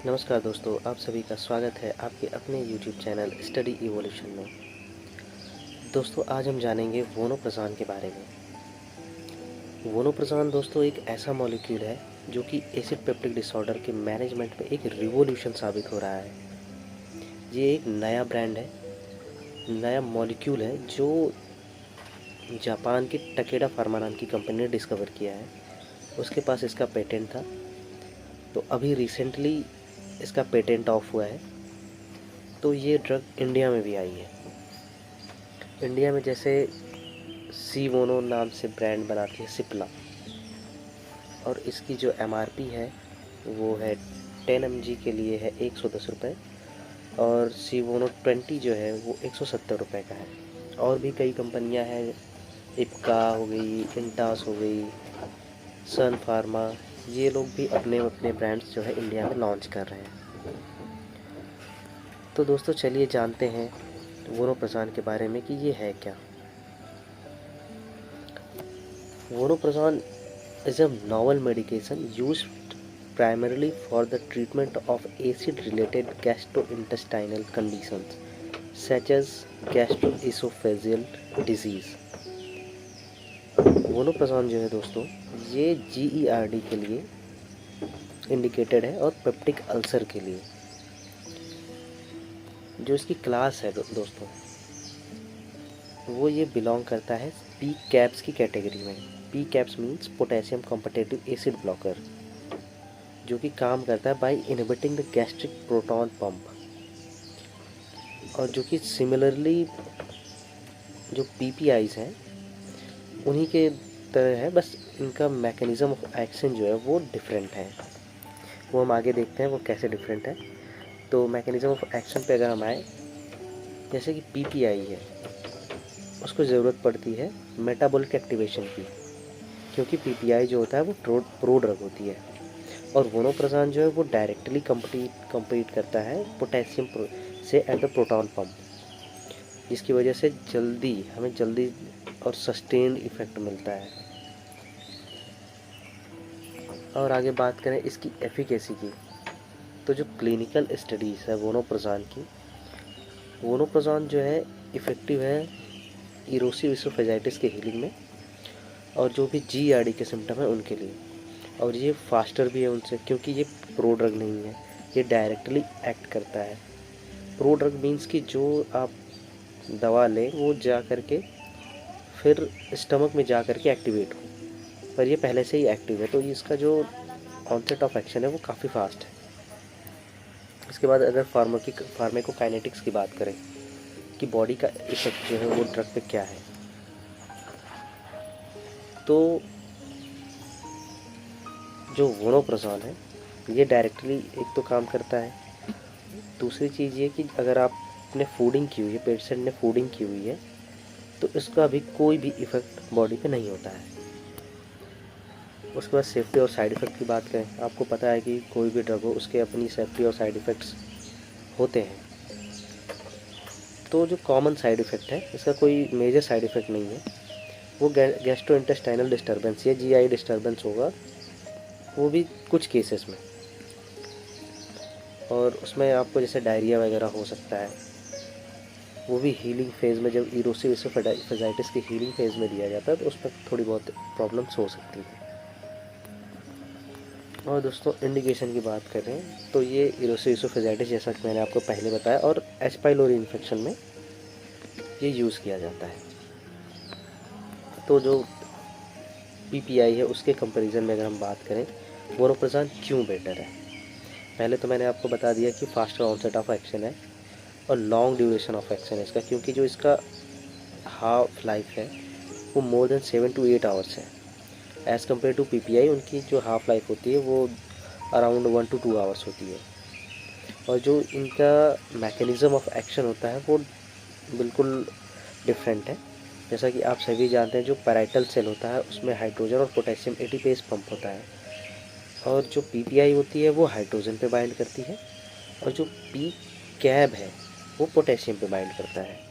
नमस्कार दोस्तों, आप सभी का स्वागत है आपके अपने YouTube चैनल स्टडी इवोल्यूशन में। दोस्तों, आज हम जानेंगे वोनोप्रज़ान के बारे में। वोनोप्रज़ान दोस्तों एक ऐसा मॉलिक्यूल है जो कि एसिड पेप्टिक डिसऑर्डर के मैनेजमेंट में एक रिवॉल्यूशन साबित हो रहा है। ये एक नया ब्रांड है, नया मॉलिक्यूल है जो जापान की टकेडा फार्मा नाम की कंपनी ने डिस्कवर किया है। उसके पास इसका पेटेंट था, तो अभी रिसेंटली इसका पेटेंट ऑफ हुआ है। तो ये ड्रग इंडिया में भी आई है। इंडिया में जैसे सी वोनो नाम से ब्रांड बनाती है सिप्ला, और इसकी जो एमआरपी है वो है 10 mg के लिए है 110 रुपये, और सी वोनो 20 जो है वो 170 रुपये का है। और भी कई कंपनियां हैं, इप्का हो गई, इंटास हो गई, सन फार्मा, ये लोग भी अपने अपने ब्रांड्स जो है इंडिया में लॉन्च कर रहे हैं। तो दोस्तों चलिए जानते हैं वोनोप्रज़ान के बारे में कि ये है क्या। वोनोप्रज़ान is a novel medication used primarily for the treatment of acid-related gastrointestinal conditions such as gastroesophageal disease। वोनोप्रज़ान जो है दोस्तों, ये GERD के लिए इंडिकेटेड है और पेप्टिक अल्सर के लिए। जो इसकी क्लास है दोस्तों, वो ये बिलोंग करता है पी कैप्स की कैटेगरी में। P caps means potassium competitive acid blocker, जो कि काम करता है by inhibiting the gastric proton pump. और जो कि सिमिलरली जो पीपीआईज हैं उन्हीं के तरह है, बस इनका मैकेनिज्म ऑफ एक्शन जो है वो डिफरेंट है। वो हम आगे देखते हैं वो कैसे डिफरेंट है। तो मैकेनिज्म ऑफ एक्शन पे अगर हम आए, जैसे कि पीपीआई है, उसको ज़रूरत पड़ती है मेटाबॉलिक एक्टिवेशन की, क्योंकि पीपीआई जो होता है वो प्रो ड्रग होती है। और वोनोप्रज़ान जो है वो डायरेक्टली compete करता है पोटेशियम से एट द प्रोटॉन पंप, जिसकी वजह से हमें जल्दी और सस्टेन्ड इफ़ेक्ट मिलता है। और आगे बात करें इसकी एफिकेसी की, तो जो क्लिनिकल स्टडीज़ है वोनोप्रज़ान जो है इफ़ेक्टिव है इरोसिव इसोफेजाइटिस के हीलिंग में, और जो भी जीआरडी के सिम्टम है उनके लिए। और ये फास्टर भी है उनसे, क्योंकि ये प्रो ड्रग नहीं है, ये डायरेक्टली एक्ट करता है। प्रो ड्रग मीन्स कि जो आप दवा लें वो जा कर के फिर स्टमक में जा कर के एक्टिवेट हो, पर ये पहले से ही एक्टिव है, तो इसका जो ऑनसेट ऑफ एक्शन है वो काफ़ी फास्ट है। इसके बाद अगर फार्माकोकाइनेटिक्स की बात करें कि बॉडी का इफेक्ट जो है वो ड्रग पे क्या है, तो जो वोनोप्रज़ान है ये डायरेक्टली एक तो काम करता है। दूसरी चीज़ ये कि अगर आपने फूडिंग की हुई है, पेशेंट ने फूडिंग की हुई है, तो इसका भी कोई भी इफ़ेक्ट बॉडी पे नहीं होता है। उसके बाद सेफ्टी और साइड इफ़ेक्ट की बात करें, आपको पता है कि कोई भी ड्रग हो उसके अपनी सेफ्टी और साइड इफ़ेक्ट्स होते हैं। तो जो कॉमन साइड इफ़ेक्ट है, इसका कोई मेजर साइड इफ़ेक्ट नहीं है, वो गैस्ट्रोइंटेस्टाइनल डिस्टर्बेंस या जीआई डिस्टर्बेंस होगा, वो भी कुछ केसेस में। और उसमें आपको जैसे डायरिया वगैरह हो सकता है, वो भी हीलिंग फेज़ में, जब इरोसिव इसोफेजाइटिस की हीलिंग फेज़ में दिया जाता है तो उस पर थोड़ी बहुत प्रॉब्लम्स हो सकती हैं। और दोस्तों इंडिकेशन की बात करें तो ये इरोसिव इसोफेजाइटिस, जैसा कि मैंने आपको पहले बताया, और एच पाइलोरी इन्फेक्शन में ये यूज़ किया जाता है। तो जो पीपीआई है उसके कंपैरिजन में अगर हम बात करें, वोनोप्रज़ान क्यों बेटर है। पहले तो मैंने आपको बता दिया कि फास्टर ऑनसेट ऑफ एक्शन है और लॉन्ग ड्यूरेशन ऑफ एक्शन है इसका, क्योंकि जो इसका हाफ लाइफ है वो मोर देन 7 to 8 आवर्स है। एज़ कम्पेयर टू पीपीआई, उनकी जो हाफ लाइफ होती है वो अराउंड 1 to 2 आवर्स होती है। और जो इनका मैकेनिज़्म ऑफ एक्शन होता है वो बिल्कुल डिफरेंट है। जैसा कि आप सभी जानते हैं, जो पैराइटल सेल होता है उसमें हाइड्रोजन और पोटेशियम एटीपेज पंप होता है, और जो पीपीआई होती है वो हाइड्रोजन पे बाइंड करती है, और जो पी कैब है वो पोटेशियम पे बाइंड करता है।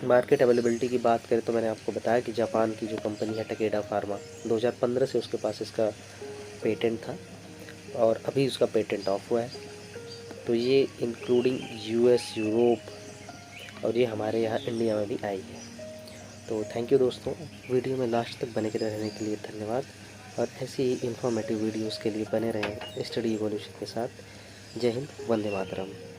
मार्केट अवेलेबिलिटी की बात करें तो मैंने आपको बताया कि जापान की जो कंपनी है टकेडा फार्मा, 2015 से उसके पास इसका पेटेंट था। और अभी उसका पेटेंट ऑफ हुआ है। तो ये इंक्लूडिंग यूएस, यूरोप और ये हमारे यहाँ इंडिया में भी आई है। तो थैंक यू दोस्तों, वीडियो में लास्ट तक बने के रहने के लिए धन्यवाद। और ऐसी ही इंफॉर्मेटिव वीडियोज़ के लिए बने रहें स्टडी इवोल्यूशन के साथ। जय हिंद, वंदे मातरम।